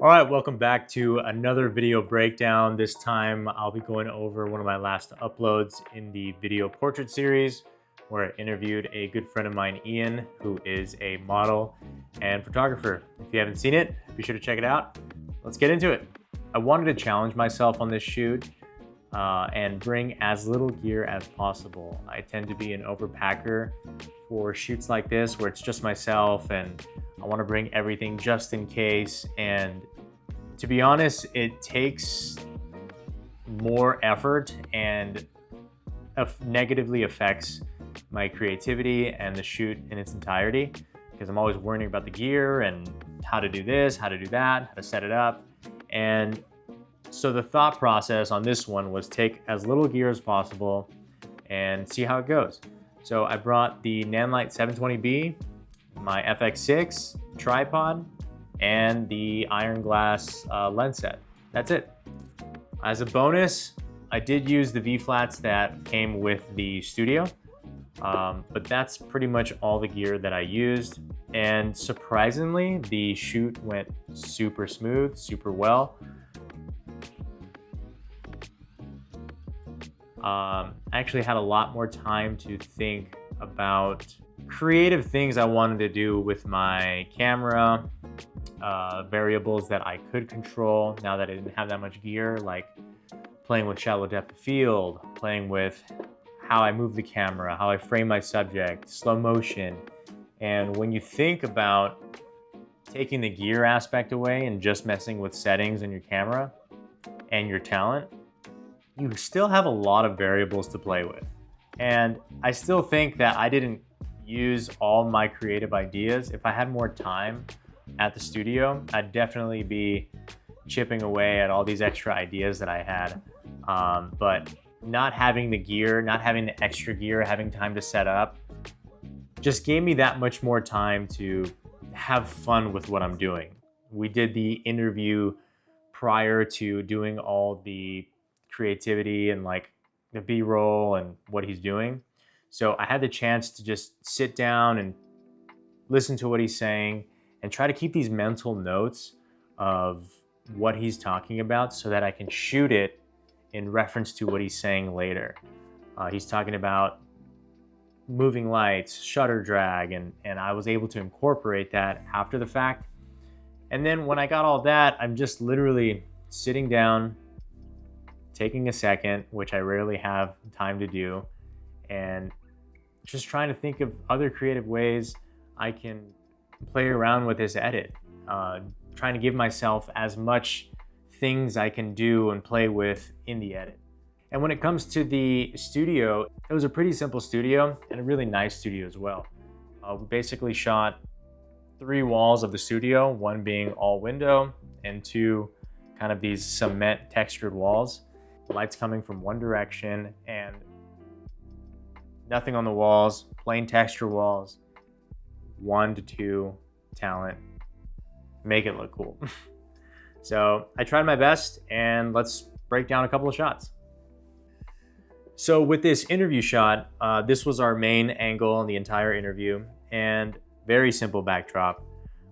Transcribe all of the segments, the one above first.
All right, welcome back to another video breakdown. This time I'll be going over one of my last uploads in the video portrait series where I interviewed a good friend of mine, Ian, who is a model and photographer. If you haven't seen it, be sure to check it out. Let's get into it. I wanted to challenge myself on this shoot and bring as little gear as possible. I tend to be an overpacker for shoots like this where it's just myself and I want to bring everything just in case. And to be honest, it takes more effort and negatively affects my creativity and the shoot in its entirety because I'm always worrying about the gear and how to do this, how to do that, how to set it up. And so the thought process on this one was take as little gear as possible and see how it goes. So I brought the Nanlite 720B, my FX6 tripod, and the Ironglass lens set. That's it. As a bonus, I did use the V-flats that came with the studio, but that's pretty much all the gear that I used. And surprisingly, the shoot went super smooth, super well. I actually had a lot more time to think about creative things I wanted to do with my camera, variables that I could control now that I didn't have that much gear, like playing with shallow depth of field, playing with how I move the camera, how I frame my subject, slow motion. And when you think about taking the gear aspect away and just messing with settings in your camera and your talent, you still have a lot of variables to play with. And I still think that I didn't use all my creative ideas. If I had more time at the studio, I'd definitely be chipping away at all these extra ideas that I had. But not having the gear, not having the extra gear, having time to set up, just gave me that much more time to have fun with what I'm doing. We did the interview prior to doing all the creativity and like the B-roll and what he's doing. So I had the chance to just sit down and listen to what he's saying and try to keep these mental notes of what he's talking about so that I can shoot it in reference to what he's saying later. He's talking about moving lights, shutter drag, and I was able to incorporate that after the fact. And then when I got all that, I'm just literally sitting down, taking a second, which I rarely have time to do, and just trying to think of other creative ways I can play around with this edit. Trying to give myself as much things I can do and play with in the edit. And when it comes to the studio, it was a pretty simple studio and a really nice studio as well. We basically shot 3 walls of the studio, one being all window and 2 kind of these cement textured walls. Lights coming from one direction and nothing on the walls, plain texture walls, 1 to 2 talent, make it look cool. So I tried my best, and let's break down a couple of shots. So with this interview shot, this was our main angle in the entire interview, and very simple backdrop.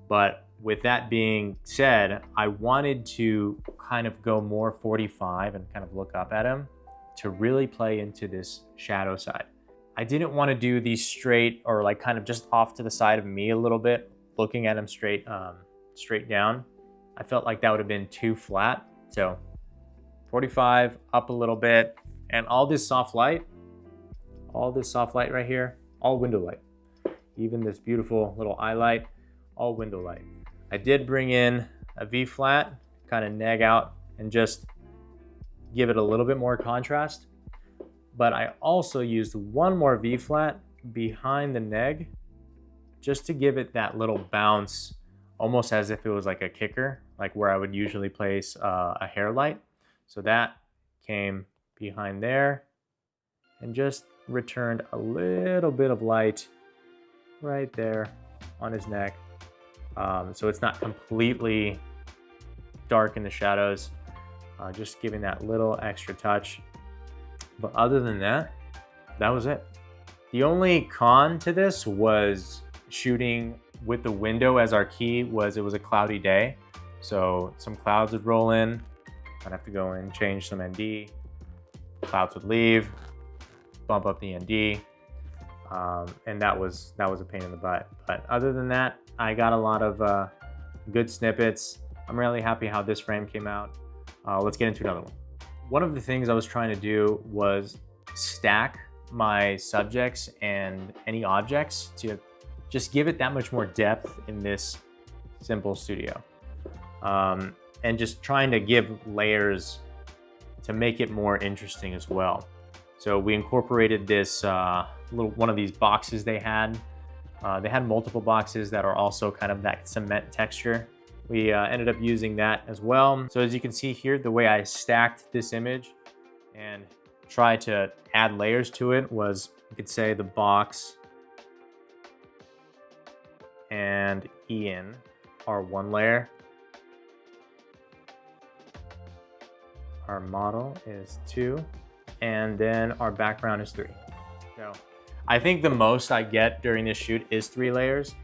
But with that being said, I wanted to kind of go more 45 and kind of look up at him to really play into this shadow side. I didn't want to do these straight or like kind of just off to the side of me a little bit, looking at him straight down. I felt like that would have been too flat. So 45 up a little bit, and all this soft light right here, all window light. Even this beautiful little eye light, all window light. I did bring in a V-flat, kind of neg out and just give it a little bit more contrast. But I also used one more V-flat behind the neg just to give it that little bounce, almost as if it was like a kicker, like where I would usually place a hair light. So that came behind there and just returned a little bit of light right there on his neck. So it's not completely dark in the shadows, just giving that little extra touch. But other than that, that was it. The only con to this was shooting with the window as our key. It was a cloudy day. So some clouds would roll in, I'd have to go in, change some ND, clouds would leave, bump up the ND, and that was a pain in the butt. But other than that, I got a lot of good snippets. I'm really happy how this frame came out. Let's get into another one. One of the things I was trying to do was stack my subjects and any objects to just give it that much more depth in this simple studio. And just trying to give layers to make it more interesting as well. So we incorporated this one of these boxes they had. They had multiple boxes that are also kind of that cement texture. We ended up using that as well. So as you can see here, the way I stacked this image and tried to add layers to it was, you could say the box and Ian are one layer. Our model is 2, and then our background is 3. So I think the most I get during this shoot is 3 layers.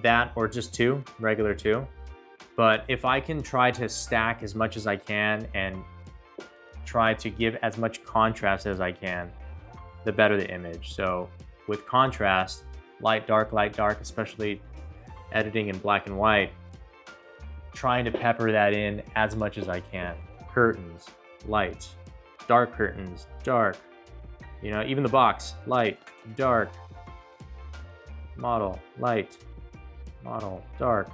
That or just 2, regular 2. But if I can try to stack as much as I can and try to give as much contrast as I can, the better the image. So with contrast, light, dark, especially editing in black and white, trying to pepper that in as much as I can. Curtains, light, dark curtains, dark. You know, even the box, light, dark, model, light, model, dark.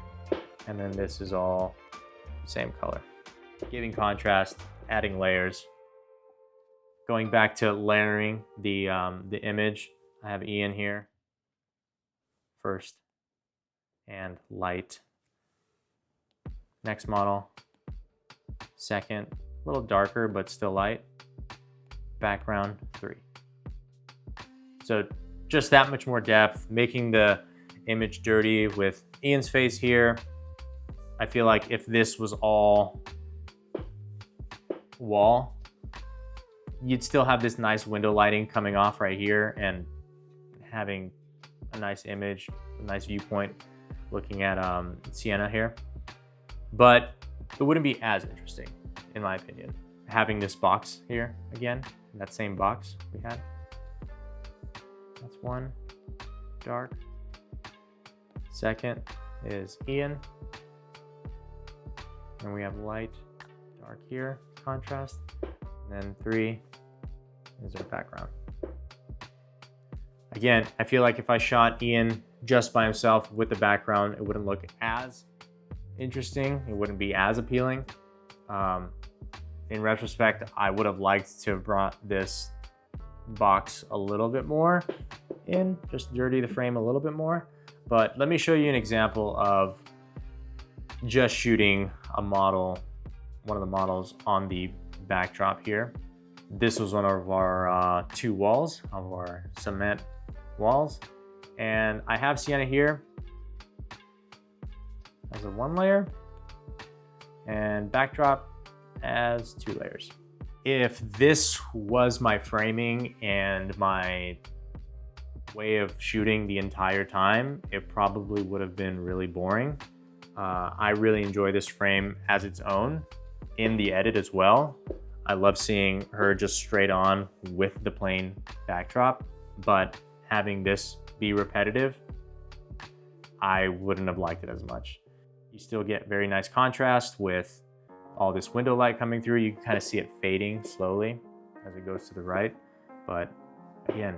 And then this is all same color. Giving contrast, adding layers. Going back to layering the image, I have Ian here first, and light. Next model, second, a little darker, but still light. Background 3. So just that much more depth, making the image dirty with Ian's face here. I feel like if this was all wall, you'd still have this nice window lighting coming off right here and having a nice image, a nice viewpoint looking at Sienna here. But it wouldn't be as interesting, in my opinion, having this box here again, that same box we had. That's one, dark. Second is Ian. And we have light, dark here, contrast. And then 3 is our background. Again, I feel like if I shot Ian just by himself with the background, it wouldn't look as interesting. It wouldn't be as appealing. In retrospect, I would have liked to have brought this box a little bit more in, just dirty the frame a little bit more. But let me show you an example of just shooting a model, one of the models on the backdrop here. This was one of our 2 walls, of our cement walls. And I have Sienna here as a 1 layer and backdrop as 2 layers. If this was my framing and my way of shooting the entire time, it probably would have been really boring. I really enjoy this frame as its own in the edit as well. I love seeing her just straight on with the plain backdrop, but having this be repetitive, I wouldn't have liked it as much. You still get very nice contrast with all this window light coming through. You can kind of see it fading slowly as it goes to the right, but again,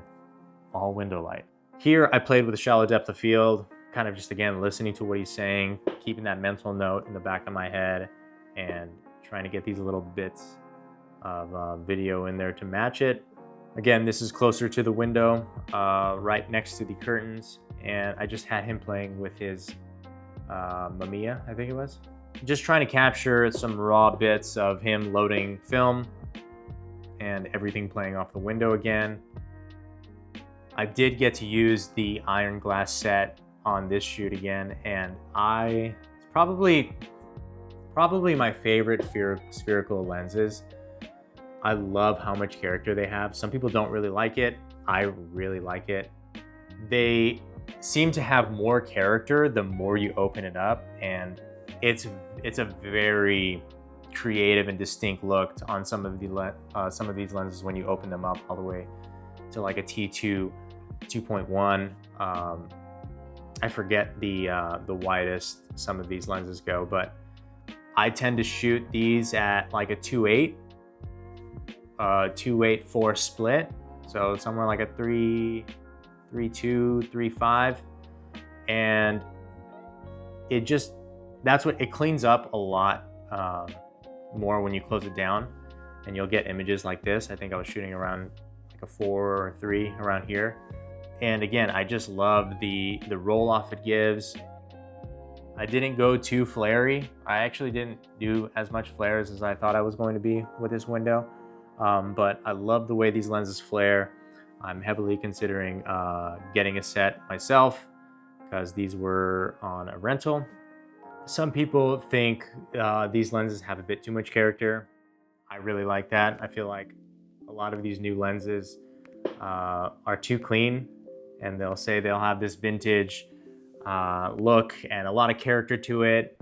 all window light. Here I played with a shallow depth of field, kind of just again listening to what he's saying, keeping that mental note in the back of my head and trying to get these little bits of video in there to match it. Again, this is closer to the window, right next to the curtains, and I just had him playing with his Mamiya, I think it was. Just trying to capture some raw bits of him loading film and everything playing off the window again. I did get to use the Ironglass set on this shoot again, and it's probably my favorite spherical lenses. I love how much character they have. Some people don't really like it. I really like it. They seem to have more character the more you open it up, and it's a very creative and distinct look on some of these lenses when you open them up all the way to like a T2 2.1. I forget the widest some of these lenses go, but I tend to shoot these at like a 2.8, 2.8/4 split, so somewhere like a 3.2, 3.5, and that's what it cleans up a lot more when you close it down, and you'll get images like this. I think I was shooting around like a 4 or 3 around here. And again, I just love the roll off it gives. I didn't go too flary. I actually didn't do as much flares as I thought I was going to be with this window. But I love the way these lenses flare. I'm heavily considering getting a set myself because these were on a rental. Some people think these lenses have a bit too much character. I really like that. I feel like a lot of these new lenses are too clean, and they'll say they'll have this vintage look and a lot of character to it,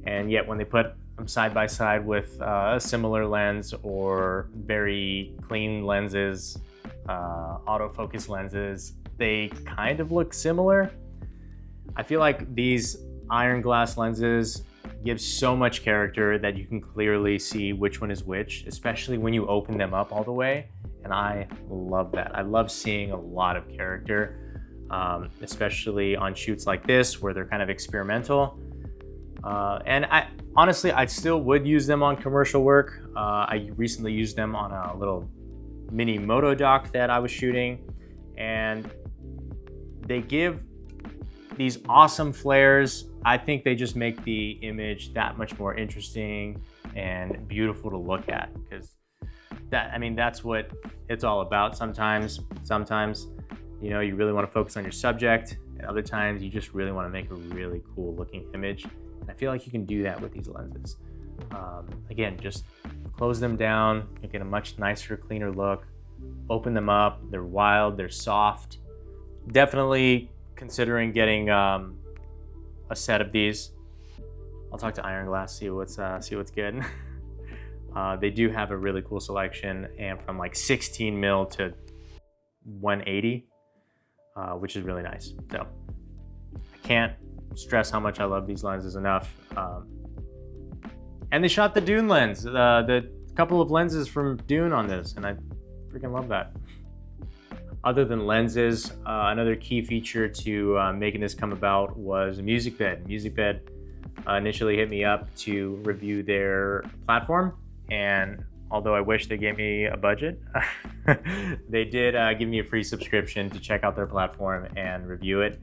and yet when they put them side by side with a similar lens or very clean lenses, autofocus lenses, they kind of look similar. I feel like these Ironglass lenses give so much character that you can clearly see which one is which, especially when you open them up all the way, and I love that. I love seeing a lot of character. Especially on shoots like this where they're kind of experimental. And I still would use them on commercial work. I recently used them on a little mini moto doc that I was shooting, and they give these awesome flares. I think they just make the image that much more interesting and beautiful to look at, because that's what it's all about. Sometimes you know, you really want to focus on your subject, and other times you just really want to make a really cool looking image. And I feel like you can do that with these lenses. Again, just close them down, you get a much nicer, cleaner look. Open them up, they're wild, they're soft. Definitely considering getting a set of these. I'll talk to Ironglass, see what's good. They do have a really cool selection, and from like 16 mil to 180. Which is really nice. So I can't stress how much I love these lenses enough. And they shot the Dune lens, the couple of lenses from Dune on this, and I freaking love that. Other than lenses, another key feature to making this come about was Music Bed. Music Bed initially hit me up to review their platform, and although I wish they gave me a budget, they did give me a free subscription to check out their platform and review it.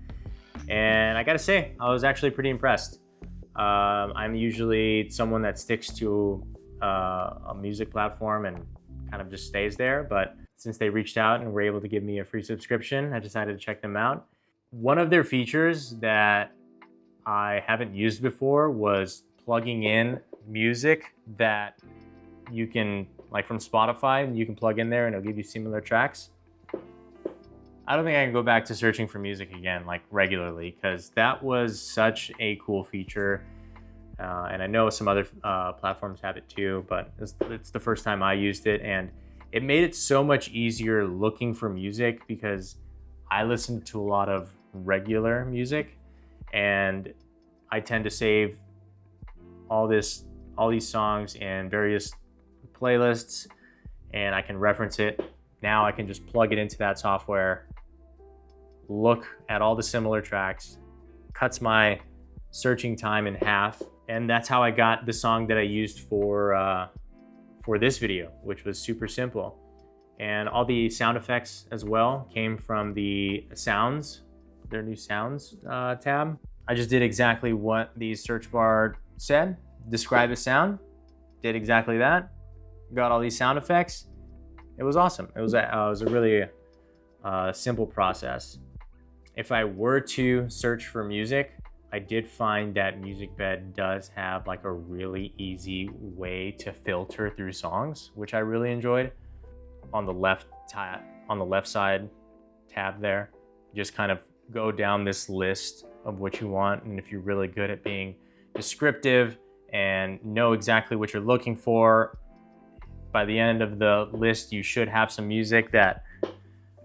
And I gotta say, I was actually pretty impressed. I'm usually someone that sticks to a music platform and kind of just stays there, but since they reached out and were able to give me a free subscription, I decided to check them out. One of their features that I haven't used before was plugging in music that you can, like from Spotify, and you can plug in there and it'll give you similar tracks. I don't think I can go back to searching for music again, like regularly, because that was such a cool feature. And I know some other platforms have it too, but it's the first time I used it, and it made it so much easier looking for music, because I listen to a lot of regular music, and I tend to save all these songs in various playlists, and I can reference it. Now I can just plug it into that software, look at all the similar tracks, cuts my searching time in half, and that's how I got the song that I used for this video, which was super simple. And all the sound effects as well came from the sounds, their new sounds tab. I just did exactly what the search bar said, describe a sound, did exactly that, got all these sound effects. It was awesome. It was a really simple process. If I were to search for music, I did find that Music Bed does have like a really easy way to filter through songs, which I really enjoyed. On the left side tab there, just kind of go down this list of what you want. And if you're really good at being descriptive and know exactly what you're looking for, by the end of the list, you should have some music that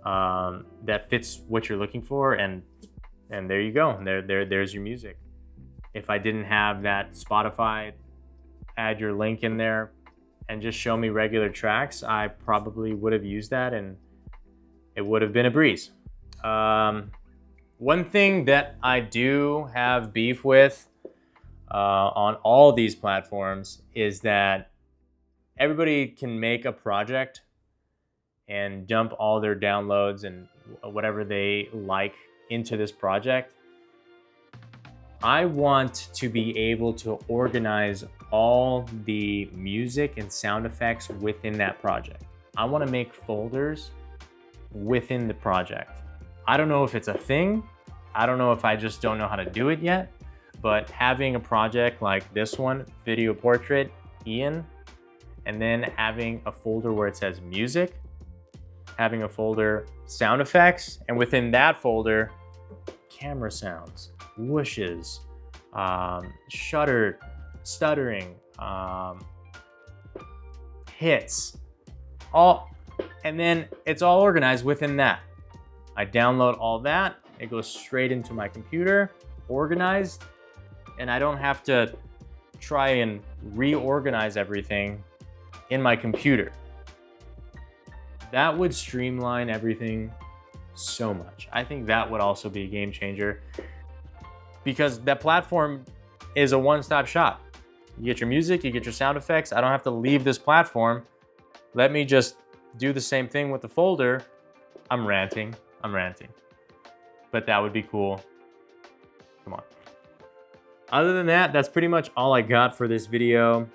that fits what you're looking for, and there you go. There's your music. If I didn't have that Spotify, add your link in there and just show me regular tracks, I probably would have used that and it would have been a breeze. One thing that I do have beef with on all these platforms is that everybody can make a project and dump all their downloads and whatever they like into this project. I want to be able to organize all the music and sound effects within that project. I want to make folders within the project. I don't know if it's a thing. I don't know if I just don't know how to do it yet, but having a project like this one, Video Portrait, Ian, and then having a folder where it says music, having a folder sound effects, and within that folder, camera sounds, whooshes, stuttering, hits, and then it's all organized within that. I download all that, it goes straight into my computer, organized, and I don't have to try and reorganize everything in my computer. That would streamline everything so much. I think that would also be a game changer, because that platform is a one-stop shop. You get your music, you get your sound effects. I don't have to leave this platform. Let me just do the same thing with the folder. I'm ranting. But that would be cool. Come on. Other than that, that's pretty much all I got for this video.